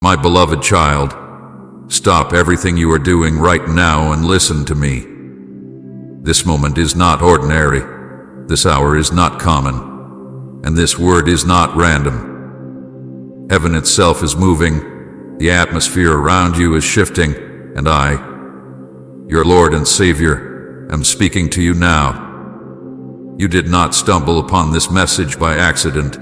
My beloved child, stop everything you are doing right now and listen to me. This moment is not ordinary, this hour is not common, and this word is not random. Heaven itself is moving, the atmosphere around you is shifting, and I, your Lord and Savior, am speaking to you now. You did not stumble upon this message by accident,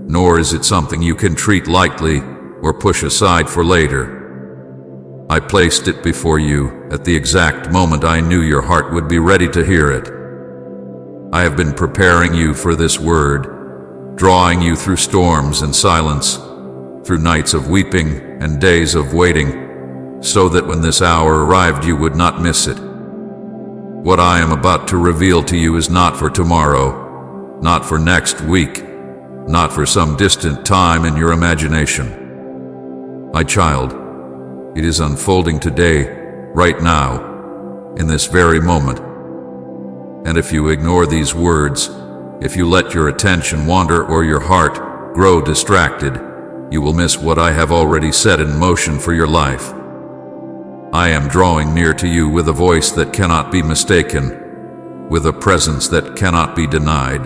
nor is it something you can treat lightly or push aside for later. I placed it before you at the exact moment I knew your heart would be ready to hear it. I have been preparing you for this word, drawing you through storms and silence, through nights of weeping and days of waiting, so that when this hour arrived you would not miss it. What I am about to reveal to you is not for tomorrow, not for next week, not for some distant time in your imagination. My child, it is unfolding today, right now, in this very moment. And if you ignore these words, if you let your attention wander or your heart grow distracted, you will miss what I have already set in motion for your life. I am drawing near to you with a voice that cannot be mistaken, with a presence that cannot be denied.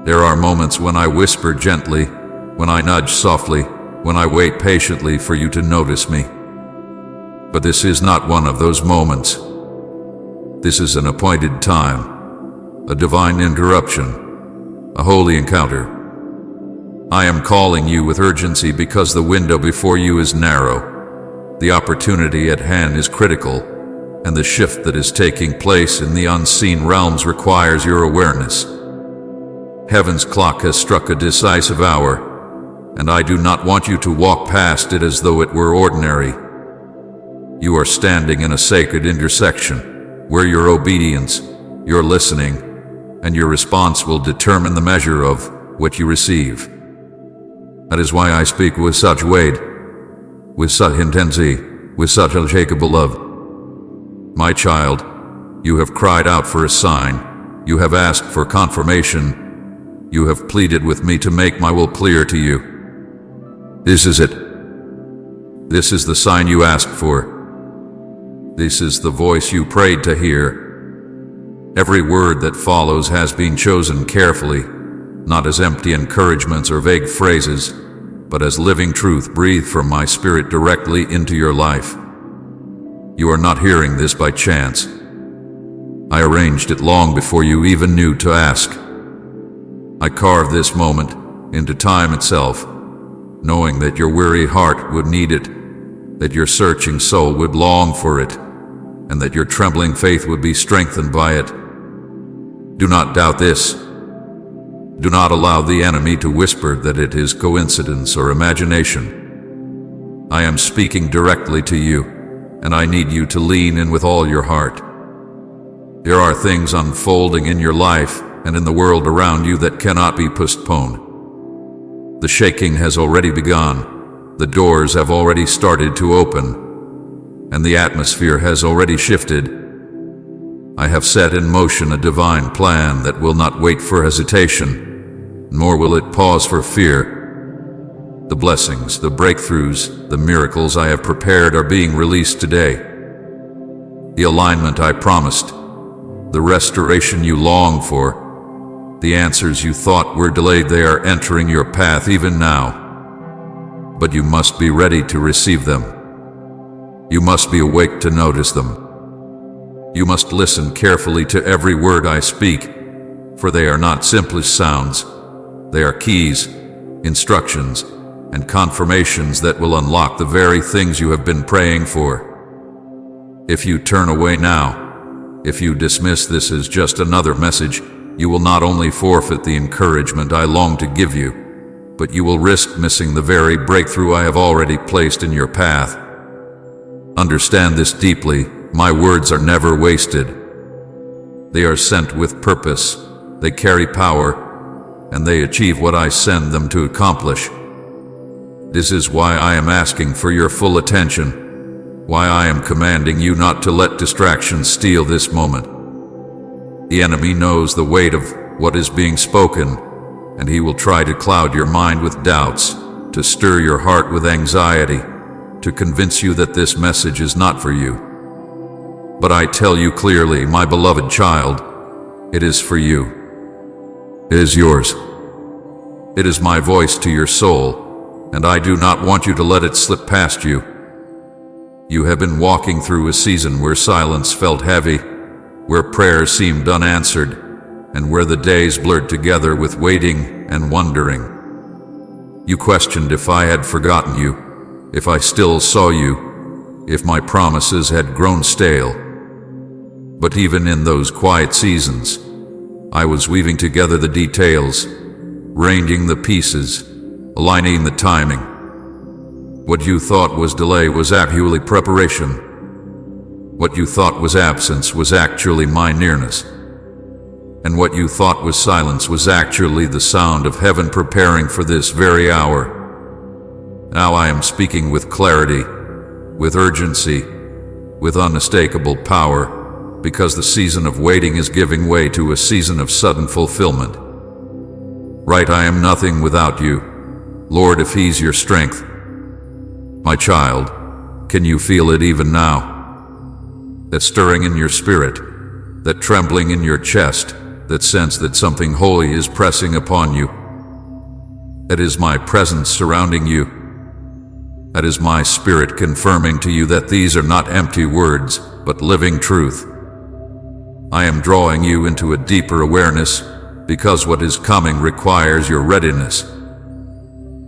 There are moments when I whisper gently, when I nudge softly, when I wait patiently for you to notice me. But this is not one of those moments. This is an appointed time, a divine interruption, a holy encounter. I am calling you with urgency because the window before you is narrow, the opportunity at hand is critical, and the shift that is taking place in the unseen realms requires your awareness. Heaven's clock has struck a decisive hour, and I do not want you to walk past it as though it were ordinary. You are standing in a sacred intersection, where your obedience, your listening, and your response will determine the measure of what you receive. That is why I speak with such weight, with such intensity, with such unshakable love. My child, you have cried out for a sign, you have asked for confirmation, you have pleaded with me to make my will clear to you. This is it. This is the sign you asked for. This is the voice you prayed to hear. Every word that follows has been chosen carefully, not as empty encouragements or vague phrases, but as living truth breathed from my spirit directly into your life. You are not hearing this by chance. I arranged it long before you even knew to ask. I carved this moment into time itself, knowing that your weary heart would need it, that your searching soul would long for it, and that your trembling faith would be strengthened by it. Do not doubt this. Do not allow the enemy to whisper that it is coincidence or imagination. I am speaking directly to you, and I need you to lean in with all your heart. There are things unfolding in your life and in the world around you that cannot be postponed. The shaking has already begun, the doors have already started to open, and the atmosphere has already shifted. I have set in motion a divine plan that will not wait for hesitation, nor will it pause for fear. The blessings, the breakthroughs, the miracles I have prepared are being released today. The alignment I promised, the restoration you longed for, the answers you thought were delayed, they are entering your path even now. But you must be ready to receive them. You must be awake to notice them. You must listen carefully to every word I speak, for they are not simply sounds. They are keys, instructions, and confirmations that will unlock the very things you have been praying for. If you turn away now, if you dismiss this as just another message, you will not only forfeit the encouragement I long to give you, but you will risk missing the very breakthrough I have already placed in your path. Understand this deeply, my words are never wasted. They are sent with purpose, they carry power, and they achieve what I send them to accomplish. This is why I am asking for your full attention, why I am commanding you not to let distractions steal this moment. The enemy knows the weight of what is being spoken, and he will try to cloud your mind with doubts, to stir your heart with anxiety, to convince you that this message is not for you. But I tell you clearly, my beloved child, it is for you. It is yours. It is my voice to your soul, and I do not want you to let it slip past you. You have been walking through a season where silence felt heavy, where prayers seemed unanswered, and where the days blurred together with waiting and wondering. You questioned if I had forgotten you, if I still saw you, if my promises had grown stale. But even in those quiet seasons, I was weaving together the details, arranging the pieces, aligning the timing. What you thought was delay was actually preparation. What you thought was absence was actually my nearness. And what you thought was silence was actually the sound of heaven preparing for this very hour. Now I am speaking with clarity, with urgency, with unmistakable power, because the season of waiting is giving way to a season of sudden fulfillment. Right, I am nothing without you. Lord, if He's your strength. My child, can you feel it even now? That stirring in your spirit, that trembling in your chest, that sense that something holy is pressing upon you. That is my presence surrounding you. That is my spirit confirming to you that these are not empty words, but living truth. I am drawing you into a deeper awareness, because what is coming requires your readiness.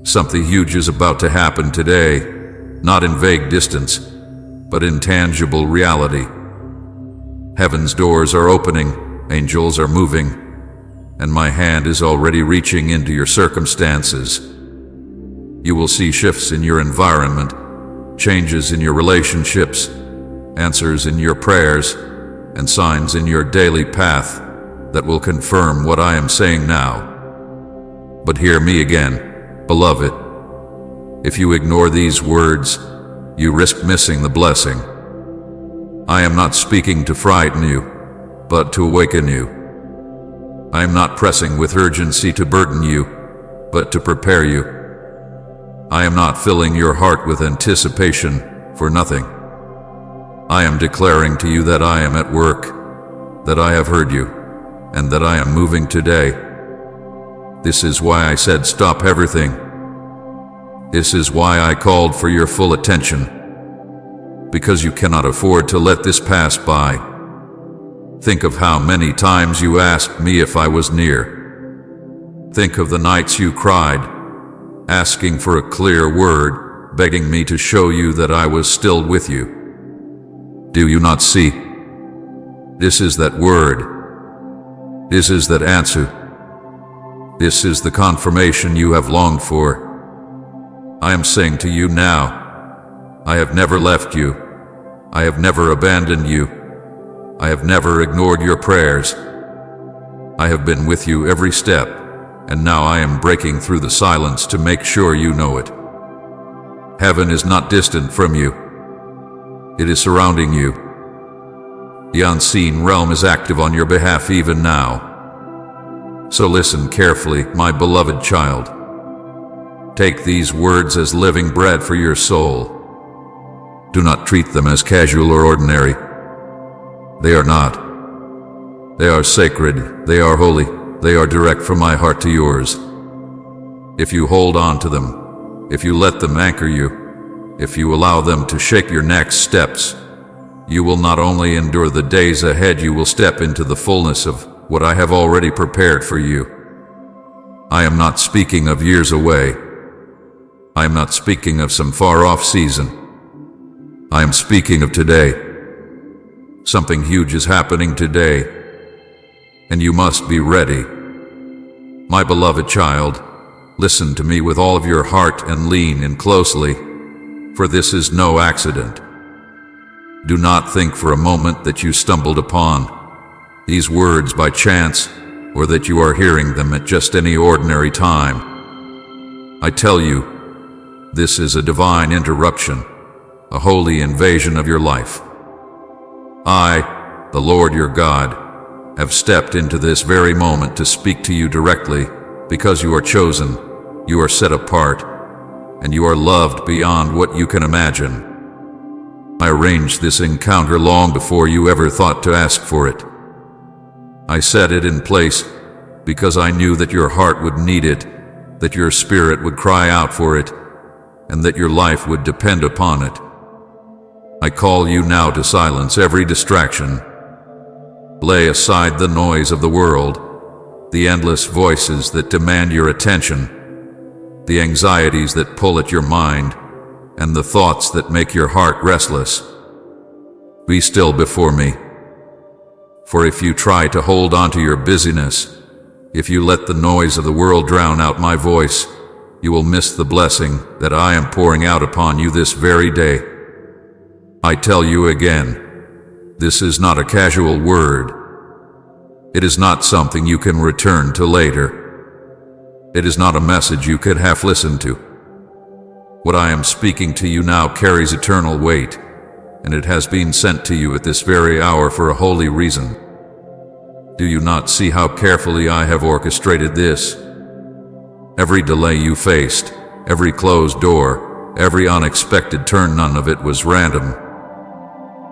Something huge is about to happen today, not in vague distance, but in tangible reality. Heaven's doors are opening, angels are moving, and my hand is already reaching into your circumstances. You will see shifts in your environment, changes in your relationships, answers in your prayers, and signs in your daily path that will confirm what I am saying now. But hear me again, beloved. If you ignore these words, you risk missing the blessing. I am not speaking to frighten you, but to awaken you. I am not pressing with urgency to burden you, but to prepare you. I am not filling your heart with anticipation for nothing. I am declaring to you that I am at work, that I have heard you, and that I am moving today. This is why I said stop everything. This is why I called for your full attention, because you cannot afford to let this pass by. Think of how many times you asked me if I was near. Think of the nights you cried, asking for a clear word, begging me to show you that I was still with you. Do you not see? This is that word. This is that answer. This is the confirmation you have longed for. I am saying to you now, I have never left you. I have never abandoned you. I have never ignored your prayers. I have been with you every step, and now I am breaking through the silence to make sure you know it. Heaven is not distant from you. It is surrounding you. The unseen realm is active on your behalf even now. So listen carefully, my beloved child. Take these words as living bread for your soul. Do not treat them as casual or ordinary. They are not. They are sacred, they are holy, they are direct from my heart to yours. If you hold on to them, if you let them anchor you, if you allow them to shape your next steps, you will not only endure the days ahead, you will step into the fullness of what I have already prepared for you. I am not speaking of years away. I am not speaking of some far-off season. I am speaking of today. Something huge is happening today, and you must be ready. My beloved child, listen to me with all of your heart and lean in closely, for this is no accident. Do not think for a moment that you stumbled upon these words by chance, or that you are hearing them at just any ordinary time. I tell you, this is a divine interruption, a holy invasion of your life. I, the Lord your God, have stepped into this very moment to speak to you directly, because you are chosen, you are set apart, and you are loved beyond what you can imagine. I arranged this encounter long before you ever thought to ask for it. I set it in place because I knew that your heart would need it, that your spirit would cry out for it, and that your life would depend upon it. I call you now to silence every distraction. Lay aside the noise of the world, the endless voices that demand your attention, the anxieties that pull at your mind, and the thoughts that make your heart restless. Be still before me. For if you try to hold on to your busyness, if you let the noise of the world drown out my voice, you will miss the blessing that I am pouring out upon you this very day. I tell you again, this is not a casual word. It is not something you can return to later. It is not a message you could half listen to. What I am speaking to you now carries eternal weight, and it has been sent to you at this very hour for a holy reason. Do you not see how carefully I have orchestrated this? Every delay you faced, every closed door, every unexpected turn, none of it was random.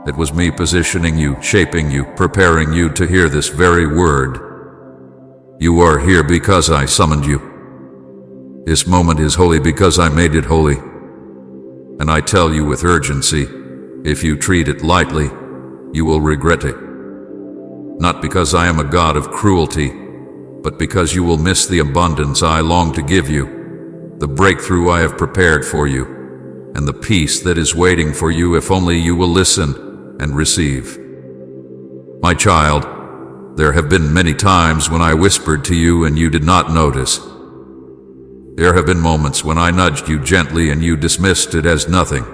It was me positioning you, shaping you, preparing you to hear this very word. You are here because I summoned you. This moment is holy because I made it holy. And I tell you with urgency, if you treat it lightly, you will regret it. Not because I am a God of cruelty, but because you will miss the abundance I long to give you, the breakthrough I have prepared for you, and the peace that is waiting for you if only you will listen and receive. My child, there have been many times when I whispered to you and you did not notice. There have been moments when I nudged you gently and you dismissed it as nothing.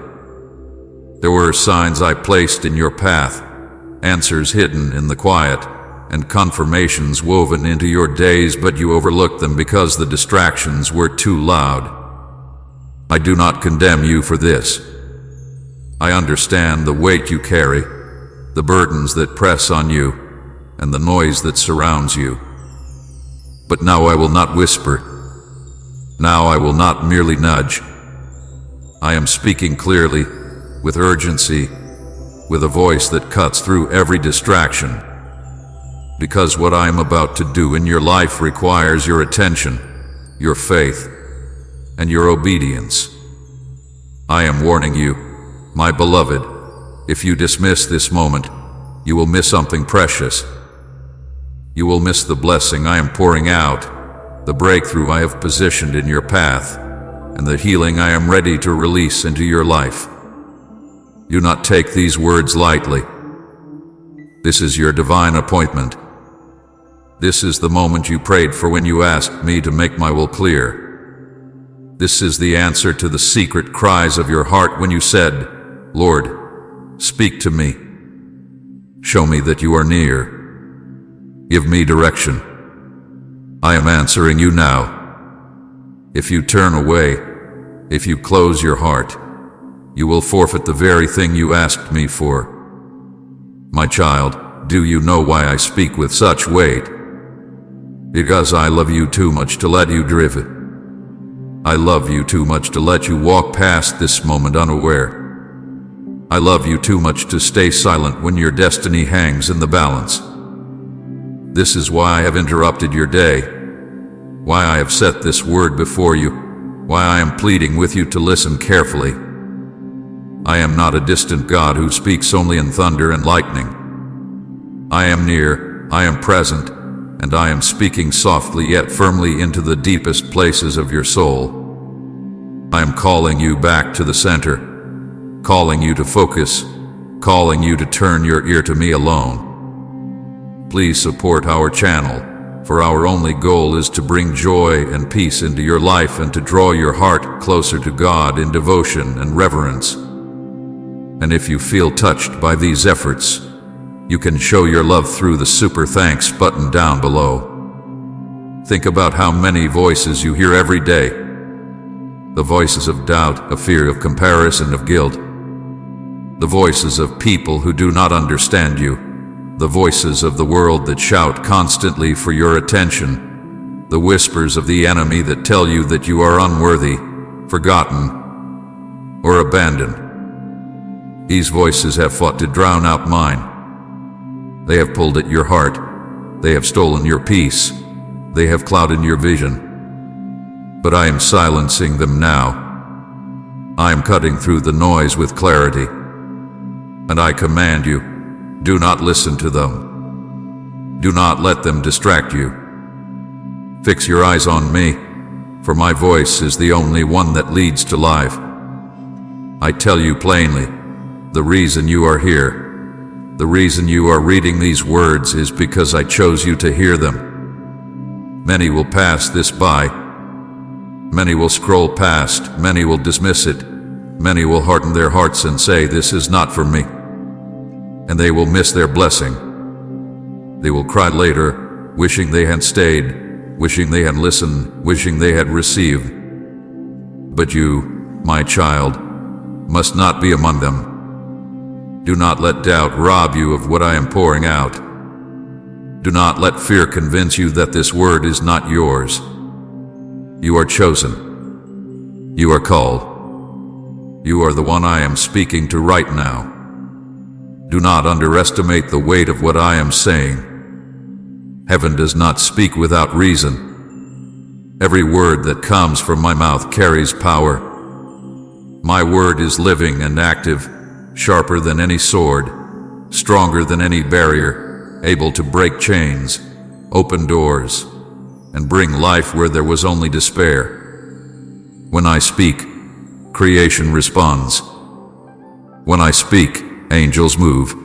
There were signs I placed in your path, answers hidden in the quiet, and confirmations woven into your days, but you overlooked them because the distractions were too loud. I do not condemn you for this. I understand the weight you carry, the burdens that press on you, and the noise that surrounds you. But now I will not whisper. Now I will not merely nudge. I am speaking clearly, with urgency, with a voice that cuts through every distraction. Because what I am about to do in your life requires your attention, your faith, and your obedience. I am warning you, my beloved, if you dismiss this moment, you will miss something precious. You will miss the blessing I am pouring out, the breakthrough I have positioned in your path, and the healing I am ready to release into your life. Do not take these words lightly. This is your divine appointment. This is the moment you prayed for when you asked me to make my will clear. This is the answer to the secret cries of your heart when you said, Lord, speak to me. Show me that you are near. Give me direction. I am answering you now. If you turn away, if you close your heart, you will forfeit the very thing you asked me for. My child, do you know why I speak with such weight? Because I love you too much to let you drift. I love you too much to let you walk past this moment unaware. I love you too much to stay silent when your destiny hangs in the balance. This is why I have interrupted your day, why I have set this word before you, why I am pleading with you to listen carefully. I am not a distant God who speaks only in thunder and lightning. I am near, I am present, and I am speaking softly yet firmly into the deepest places of your soul. I am calling you back to the center, calling you to focus, calling you to turn your ear to me alone. Please support our channel, for our only goal is to bring joy and peace into your life and to draw your heart closer to God in devotion and reverence. And if you feel touched by these efforts, you can show your love through the super thanks button down below. Think about how many voices you hear every day. The voices of doubt, of fear, of comparison, of guilt. The voices of people who do not understand you. The voices of the world that shout constantly for your attention. The whispers of the enemy that tell you that you are unworthy, forgotten, or abandoned. These voices have fought to drown out mine. They have pulled at your heart. They have stolen your peace. They have clouded your vision. But I am silencing them now. I am cutting through the noise with clarity. And I command you, do not listen to them. Do not let them distract you. Fix your eyes on me, for my voice is the only one that leads to life. I tell you plainly, the reason you are here, the reason you are reading these words is because I chose you to hear them. Many will pass this by. Many will scroll past. Many will dismiss it. Many will harden their hearts and say, this is not for me. And they will miss their blessing. They will cry later, wishing they had stayed, wishing they had listened, wishing they had received. But you, my child, must not be among them. Do not let doubt rob you of what I am pouring out. Do not let fear convince you that this word is not yours. You are chosen. You are called. You are the one I am speaking to right now. Do not underestimate the weight of what I am saying. Heaven does not speak without reason. Every word that comes from my mouth carries power. My word is living and active, sharper than any sword, stronger than any barrier, able to break chains, open doors, and bring life where there was only despair. When I speak, creation responds. When I speak, angels move.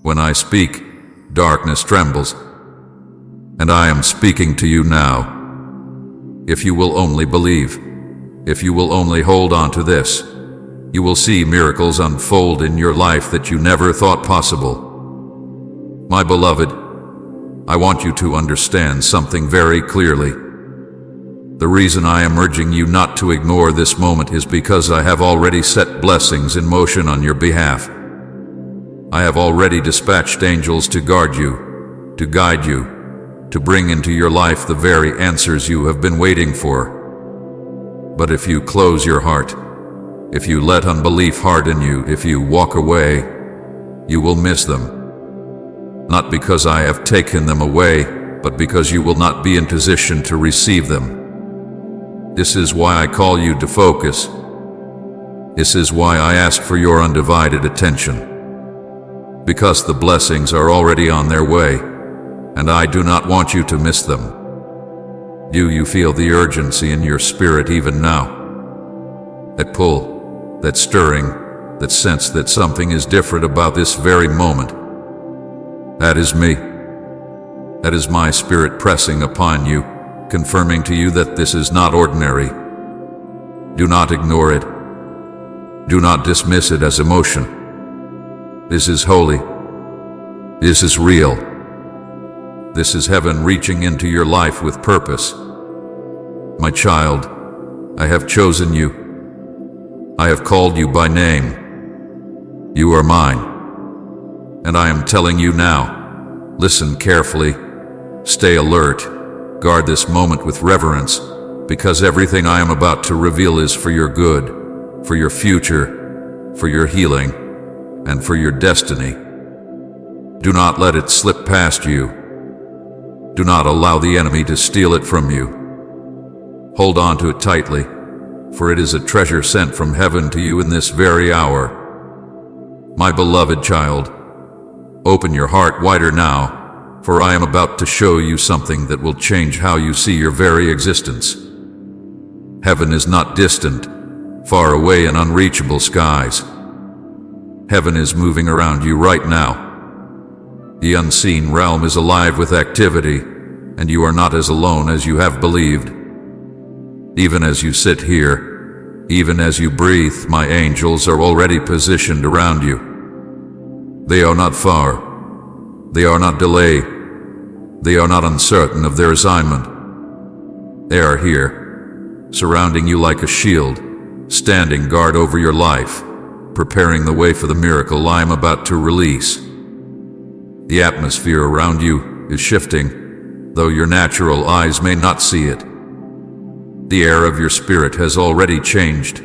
When I speak, darkness trembles. And I am speaking to you now. If you will only believe, if you will only hold on to this, you will see miracles unfold in your life that you never thought possible. My beloved, I want you to understand something very clearly. The reason I am urging you not to ignore this moment is because I have already set blessings in motion on your behalf. I have already dispatched angels to guard you, to guide you, to bring into your life the very answers you have been waiting for. But if you close your heart, if you let unbelief harden you, if you walk away, you will miss them. Not because I have taken them away, but because you will not be in position to receive them. This is why I call you to focus. This is why I ask for your undivided attention. Because the blessings are already on their way, and I do not want you to miss them. Do you feel the urgency in your spirit even now? That pull, that stirring, that sense that something is different about this very moment. That is me. That is my spirit pressing upon you, confirming to you that this is not ordinary. Do not ignore it. Do not dismiss it as emotion. This is holy. This is real. This is heaven reaching into your life with purpose. My child, I have chosen you. I have called you by name. You are mine. And I am telling you now, listen carefully, stay alert, guard this moment with reverence, because everything I am about to reveal is for your good, for your future, for your healing, and for your destiny. Do not let it slip past you. Do not allow the enemy to steal it from you. Hold on to it tightly, for it is a treasure sent from heaven to you in this very hour. My beloved child, open your heart wider now, for I am about to show you something that will change how you see your very existence. Heaven is not distant, far away in unreachable skies. Heaven is moving around you right now. The unseen realm is alive with activity, and you are not as alone as you have believed. Even as you sit here, even as you breathe, my angels are already positioned around you. They are not far. They are not delayed. They are not uncertain of their assignment. They are here, surrounding you like a shield, standing guard over your life, preparing the way for the miracle I am about to release. The atmosphere around you is shifting, though your natural eyes may not see it. The air of your spirit has already changed.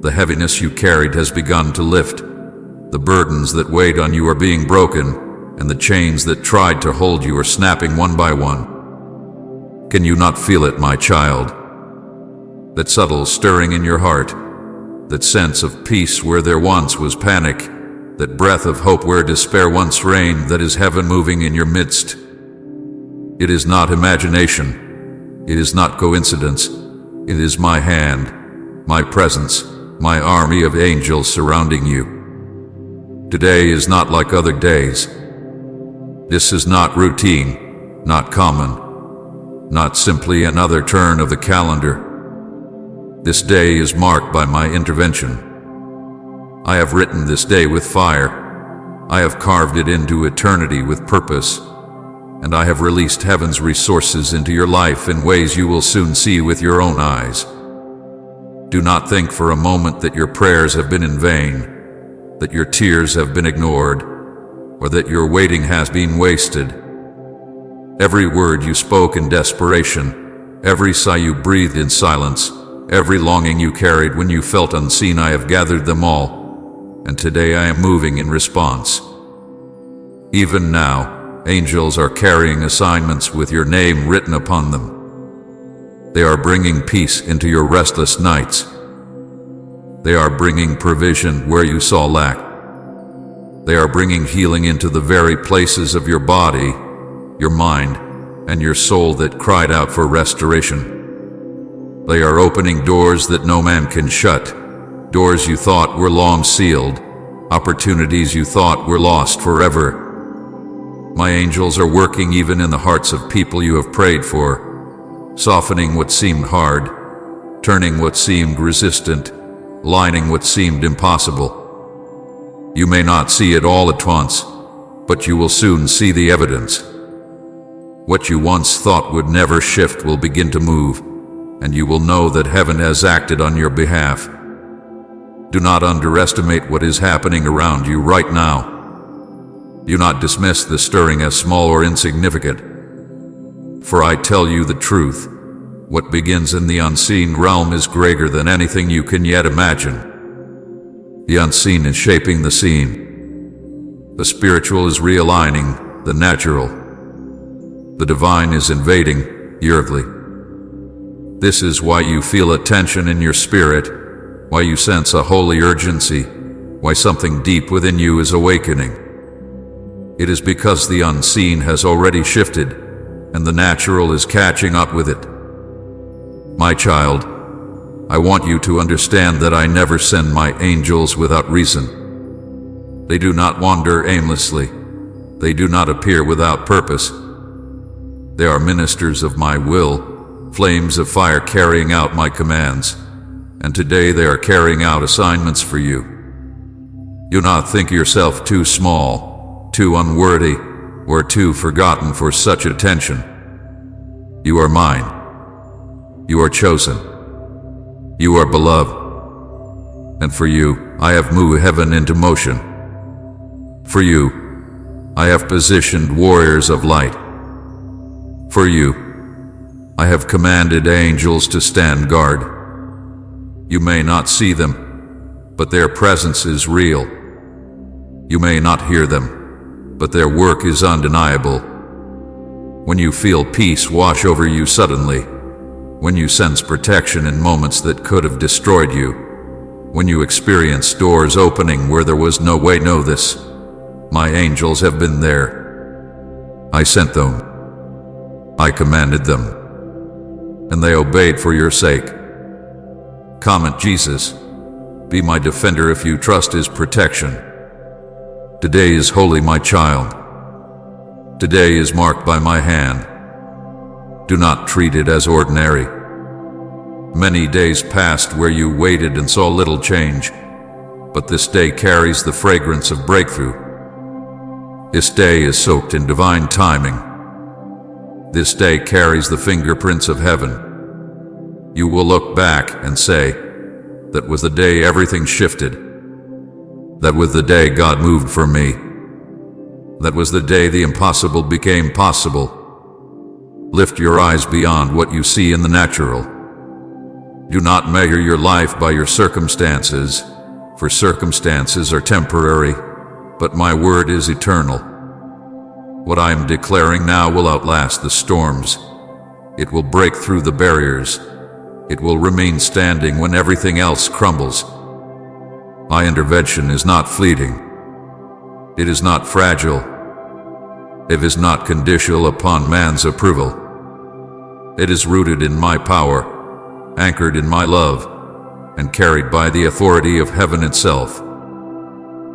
The heaviness you carried has begun to lift. The burdens that weighed on you are being broken, and the chains that tried to hold you are snapping one by one. Can you not feel it, my child? That subtle stirring in your heart, that sense of peace where there once was panic, that breath of hope where despair once reigned, that is heaven moving in your midst. It is not imagination. It is not coincidence. It is my hand, my presence, my army of angels surrounding you. Today is not like other days. This is not routine, not common, not simply another turn of the calendar. This day is marked by my intervention. I have written this day with fire. I have carved it into eternity with purpose. And I have released heaven's resources into your life in ways you will soon see with your own eyes. Do not think for a moment that your prayers have been in vain, that your tears have been ignored, or that your waiting has been wasted. Every word you spoke in desperation, every sigh you breathed in silence, every longing you carried when you felt unseen, I have gathered them all, and today I am moving in response. Even now, angels are carrying assignments with your name written upon them. They are bringing peace into your restless nights. They are bringing provision where you saw lack. They are bringing healing into the very places of your body, your mind, and your soul that cried out for restoration. They are opening doors that no man can shut, doors you thought were long sealed, opportunities you thought were lost forever. My angels are working even in the hearts of people you have prayed for, softening what seemed hard, turning what seemed resistant, lining what seemed impossible. You may not see it all at once, but you will soon see the evidence. What you once thought would never shift will begin to move, and you will know that heaven has acted on your behalf. Do not underestimate what is happening around you right now. Do not dismiss the stirring as small or insignificant. For I tell you the truth, what begins in the unseen realm is greater than anything you can yet imagine. The unseen is shaping the seen. The spiritual is realigning the natural. The divine is invading the earthly. This is why you feel a tension in your spirit, why you sense a holy urgency, why something deep within you is awakening. It is because the unseen has already shifted, and the natural is catching up with it. My child, I want you to understand that I never send my angels without reason. They do not wander aimlessly. They do not appear without purpose. They are ministers of my will, flames of fire carrying out my commands, and today they are carrying out assignments for you. Do not think yourself too small, too unworthy, or too forgotten for such attention. You are mine. You are chosen. You are beloved. And for you, I have moved heaven into motion. For you, I have positioned warriors of light. For you, I have commanded angels to stand guard. You may not see them, but their presence is real. You may not hear them, but their work is undeniable. When you feel peace wash over you suddenly, when you sense protection in moments that could have destroyed you, when you experience doors opening where there was no way, know this: my angels have been there. I sent them. I commanded them. And they obeyed for your sake. Comment Jesus. Be my defender if you trust His protection. Today is holy, my child. Today is marked by my hand. Do not treat it as ordinary. Many days passed where you waited and saw little change, but this day carries the fragrance of breakthrough. This day is soaked in divine timing. This day carries the fingerprints of heaven. You will look back and say, that was the day everything shifted. That was the day God moved for me. That was the day the impossible became possible. Lift your eyes beyond what you see in the natural. Do not measure your life by your circumstances, for circumstances are temporary, but my word is eternal. What I am declaring now will outlast the storms. It will break through the barriers. It will remain standing when everything else crumbles. My intervention is not fleeting. It is not fragile. It is not conditional upon man's approval. It is rooted in my power, anchored in my love, and carried by the authority of heaven itself.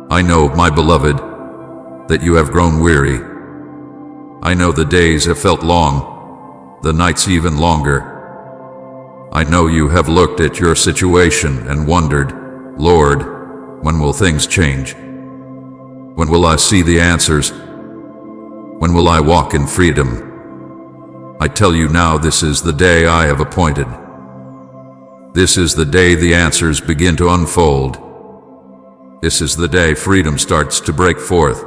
I know, my beloved, that you have grown weary. I know the days have felt long, the nights even longer. I know you have looked at your situation and wondered, Lord, when will things change? When will I see the answers? When will I walk in freedom? I tell you now, this is the day I have appointed. This is the day the answers begin to unfold. This is the day freedom starts to break forth.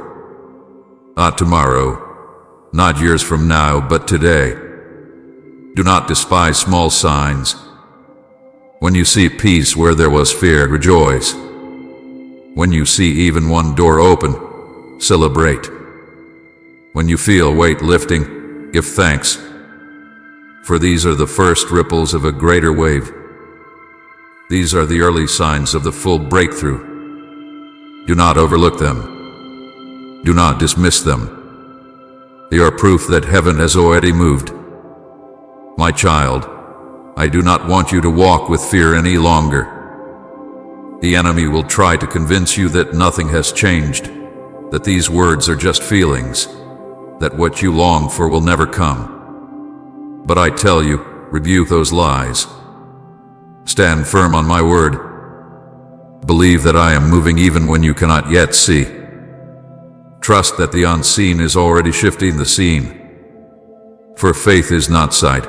Not tomorrow, not years from now, but today. Do not despise small signs. When you see peace where there was fear, rejoice. When you see even one door open, celebrate. When you feel weight lifting, give thanks. For these are the first ripples of a greater wave. These are the early signs of the full breakthrough. Do not overlook them. Do not dismiss them. They are proof that heaven has already moved. My child, I do not want you to walk with fear any longer. The enemy will try to convince you that nothing has changed, that these words are just feelings, that what you long for will never come. But I tell you, rebuke those lies. Stand firm on my word. Believe that I am moving even when you cannot yet see. Trust that the unseen is already shifting the scene. For faith is not sight.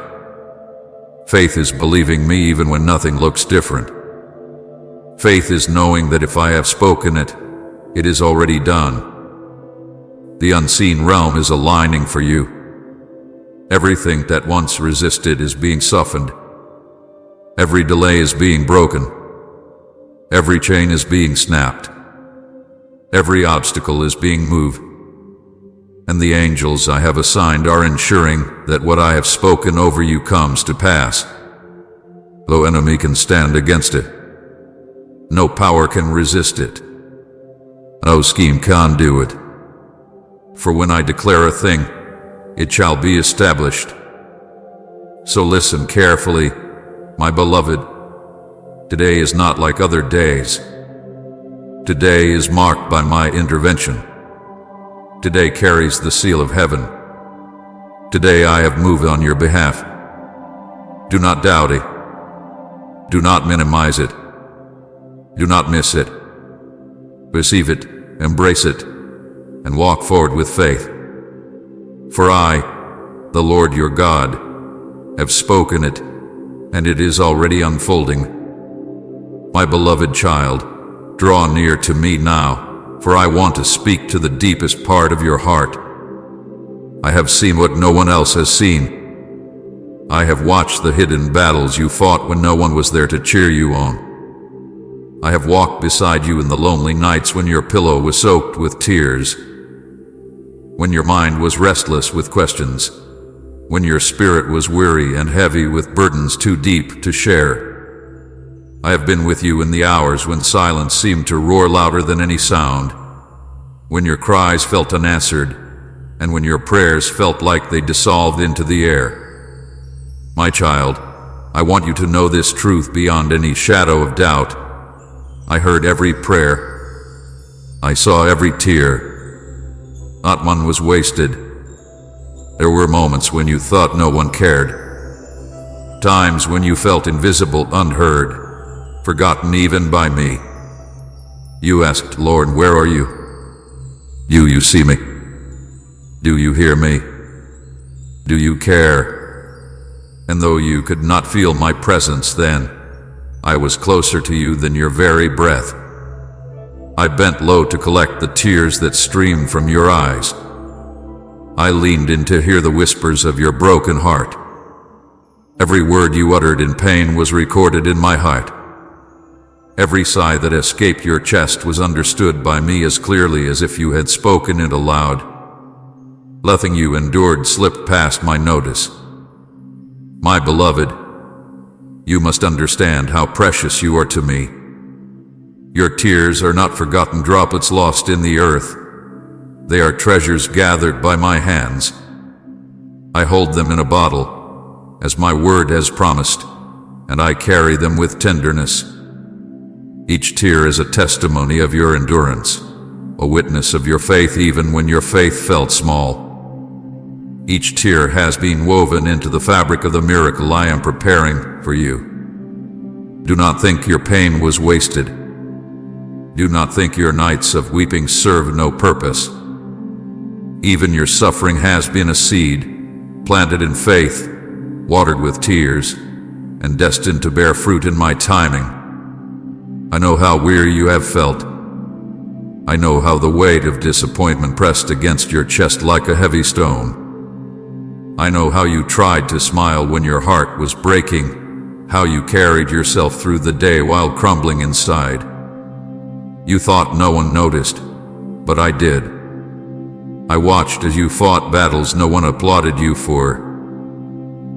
Faith is believing me even when nothing looks different. Faith is knowing that if I have spoken it, it is already done. The unseen realm is aligning for you. Everything that once resisted is being softened. Every delay is being broken. Every chain is being snapped. Every obstacle is being moved. And the angels I have assigned are ensuring that what I have spoken over you comes to pass. No enemy can stand against it. No power can resist it. No scheme can do it. For when I declare a thing, it shall be established. So listen carefully, my beloved. Today is not like other days. Today is marked by my intervention. Today carries the seal of heaven. Today I have moved on your behalf. Do not doubt it. Do not minimize it. Do not miss it. Receive it, embrace it, and walk forward with faith. For I, the Lord your God, have spoken it, and it is already unfolding. My beloved child, draw near to me now, for I want to speak to the deepest part of your heart. I have seen what no one else has seen. I have watched the hidden battles you fought when no one was there to cheer you on. I have walked beside you in the lonely nights when your pillow was soaked with tears, when your mind was restless with questions, when your spirit was weary and heavy with burdens too deep to share. I have been with you in the hours when silence seemed to roar louder than any sound, when your cries felt unanswered, and when your prayers felt like they dissolved into the air. My child, I want you to know this truth beyond any shadow of doubt. I heard every prayer. I saw every tear. Not one was wasted. There were moments when you thought no one cared. Times when you felt invisible, unheard, forgotten even by me. You asked, Lord, where are you? Do you see me? Do you hear me? Do you care? And though you could not feel my presence then, I was closer to you than your very breath. I bent low to collect the tears that streamed from your eyes. I leaned in to hear the whispers of your broken heart. Every word you uttered in pain was recorded in my heart. Every sigh that escaped your chest was understood by me as clearly as if you had spoken it aloud. Nothing you endured slipped past my notice. My beloved, you must understand how precious you are to me. Your tears are not forgotten droplets lost in the earth. They are treasures gathered by my hands. I hold them in a bottle, as my word has promised, and I carry them with tenderness. Each tear is a testimony of your endurance, a witness of your faith even when your faith felt small. Each tear has been woven into the fabric of the miracle I am preparing for you. Do not think your pain was wasted. Do not think your nights of weeping served no purpose. Even your suffering has been a seed, planted in faith, watered with tears, and destined to bear fruit in my timing. I know how weary you have felt. I know how the weight of disappointment pressed against your chest like a heavy stone. I know how you tried to smile when your heart was breaking, how you carried yourself through the day while crumbling inside. You thought no one noticed, but I did. I watched as you fought battles no one applauded you for.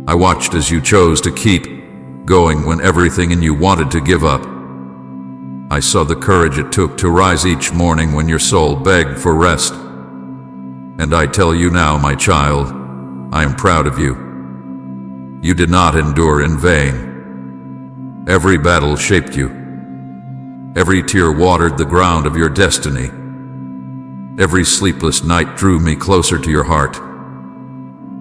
I watched as you chose to keep going when everything in you wanted to give up. I saw the courage it took to rise each morning when your soul begged for rest. And I tell you now, my child, I am proud of you. You did not endure in vain. Every battle shaped you. Every tear watered the ground of your destiny. Every sleepless night drew me closer to your heart.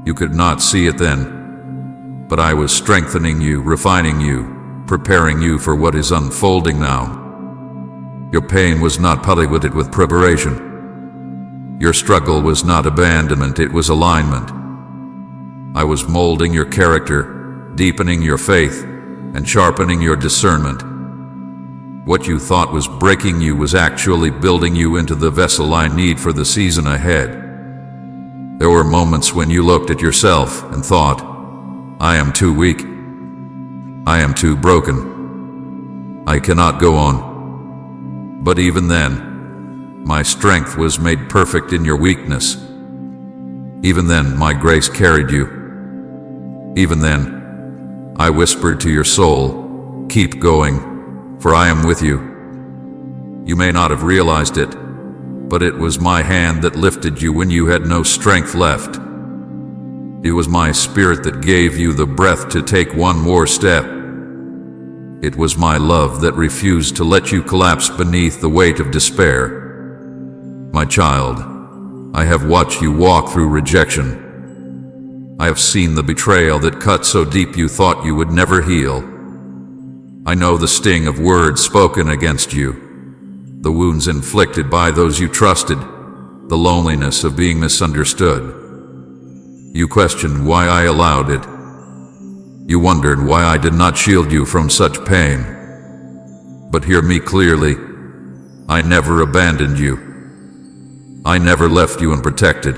You could not see it then, but I was strengthening you, refining you, preparing you for what is unfolding now. Your pain was not punctuated with preparation. Your struggle was not abandonment, it was alignment. I was molding your character, deepening your faith, and sharpening your discernment. What you thought was breaking you was actually building you into the vessel I need for the season ahead. There were moments when you looked at yourself and thought, I am too weak. I am too broken. I cannot go on. But even then, my strength was made perfect in your weakness. Even then, my grace carried you. Even then, I whispered to your soul, keep going, for I am with you. You may not have realized it, but it was my hand that lifted you when you had no strength left. It was my spirit that gave you the breath to take one more step. It was my love that refused to let you collapse beneath the weight of despair. My child, I have watched you walk through rejection. I have seen the betrayal that cut so deep you thought you would never heal. I know the sting of words spoken against you, the wounds inflicted by those you trusted, the loneliness of being misunderstood. You questioned why I allowed it. You wondered why I did not shield you from such pain. But hear me clearly. I never abandoned you. I never left you unprotected.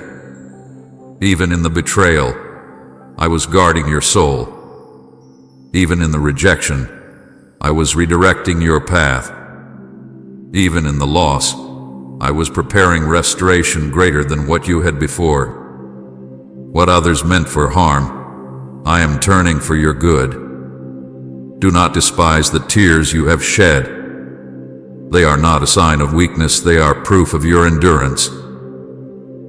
Even in the betrayal, I was guarding your soul. Even in the rejection, I was redirecting your path. Even in the loss, I was preparing restoration greater than what you had before. What others meant for harm, I am turning for your good. Do not despise the tears you have shed. They are not a sign of weakness, they are proof of your endurance.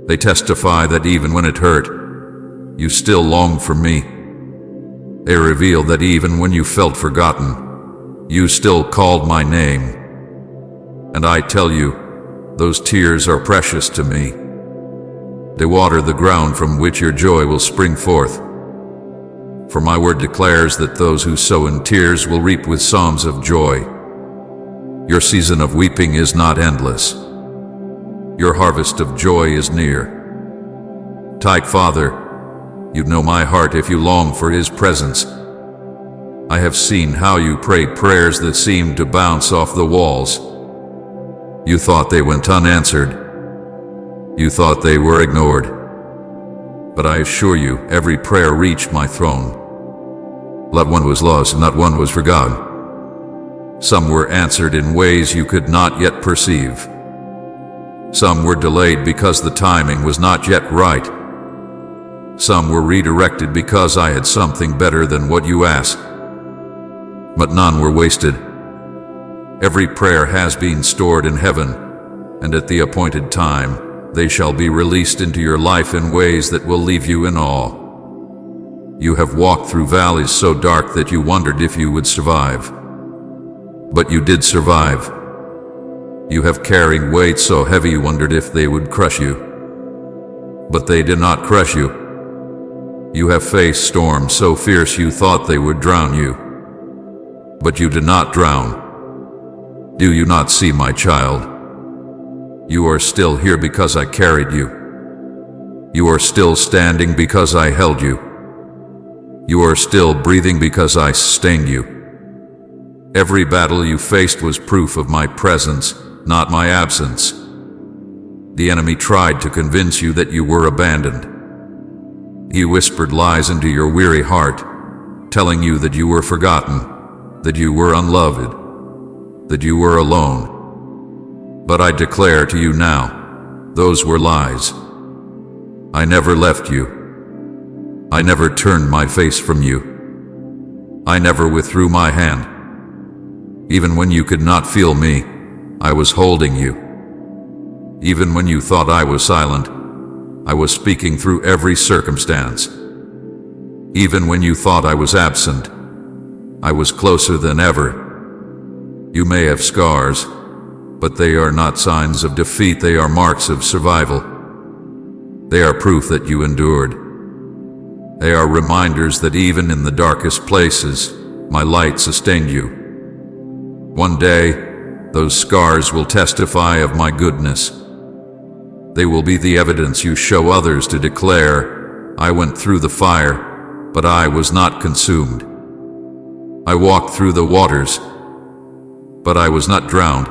They testify that even when it hurt, you still longed for me. They reveal that even when you felt forgotten, you still called my name. And I tell you, those tears are precious to me. They water the ground from which your joy will spring forth. For my word declares that those who sow in tears will reap with psalms of joy. Your season of weeping is not endless. Your harvest of joy is near. Tyke Father, you'd know my heart if you long for His presence. I have seen how you prayed prayers that seemed to bounce off the walls. You thought they went unanswered. You thought they were ignored. But I assure you, every prayer reached my throne. Not one was lost, not one was forgotten. Some were answered in ways you could not yet perceive. Some were delayed because the timing was not yet right. Some were redirected because I had something better than what you asked. But none were wasted. Every prayer has been stored in heaven, and at the appointed time, they shall be released into your life in ways that will leave you in awe. You have walked through valleys so dark that you wondered if you would survive. But you did survive. You have carried weight so heavy you wondered if they would crush you. But they did not crush you. You have faced storms so fierce you thought they would drown you. But you did not drown. Do you not see, my child? You are still here because I carried you. You are still standing because I held you. You are still breathing because I sustained you. Every battle you faced was proof of my presence, not my absence. The enemy tried to convince you that you were abandoned. He whispered lies into your weary heart, telling you that you were forgotten, that you were unloved, that you were alone. But I declare to you now, those were lies. I never left you. I never turned my face from you. I never withdrew my hand. Even when you could not feel me, I was holding you. Even when you thought I was silent, I was speaking through every circumstance. Even when you thought I was absent, I was closer than ever. You may have scars, but they are not signs of defeat, they are marks of survival. They are proof that you endured. They are reminders that even in the darkest places, my light sustained you. One day, those scars will testify of my goodness. They will be the evidence you show others to declare, I went through the fire, but I was not consumed. I walked through the waters, but I was not drowned.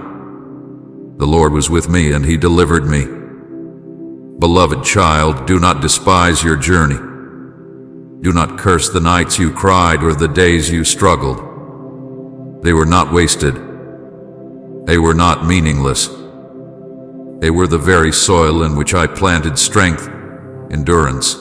The Lord was with me and He delivered me. Beloved child, do not despise your journey. Do not curse the nights you cried or the days you struggled. They were not wasted. They were not meaningless. They were the very soil in which I planted strength, endurance,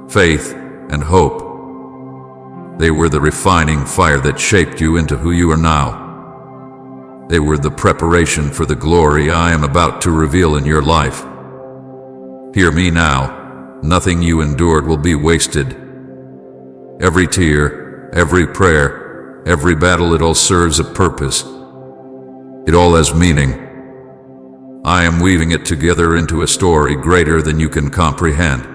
faith, and hope. They were the refining fire that shaped you into who you are now. They were the preparation for the glory I am about to reveal in your life. Hear me now. Nothing you endured will be wasted. Every tear, every prayer, every battle, it all serves a purpose. It all has meaning. I am weaving it together into a story greater than you can comprehend.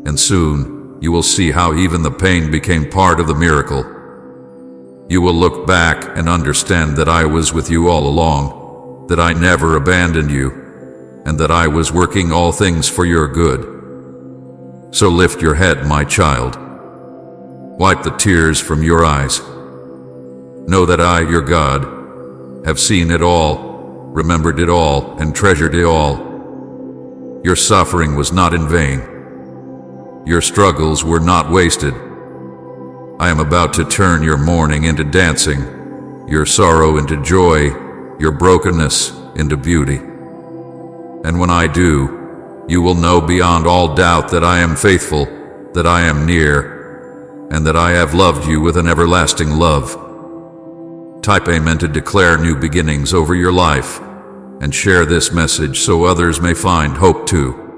And soon, you will see how even the pain became part of the miracle. You will look back and understand that I was with you all along, that I never abandoned you, and that I was working all things for your good. So lift your head, my child. Wipe the tears from your eyes. Know that I, your God, have seen it all, remembered it all, and treasured it all. Your suffering was not in vain. Your struggles were not wasted. I am about to turn your mourning into dancing, your sorrow into joy, your brokenness into beauty. And when I do, you will know beyond all doubt that I am faithful, that I am near, and that I have loved you with an everlasting love. Type Amen to declare new beginnings over your life, and share this message so others may find hope too.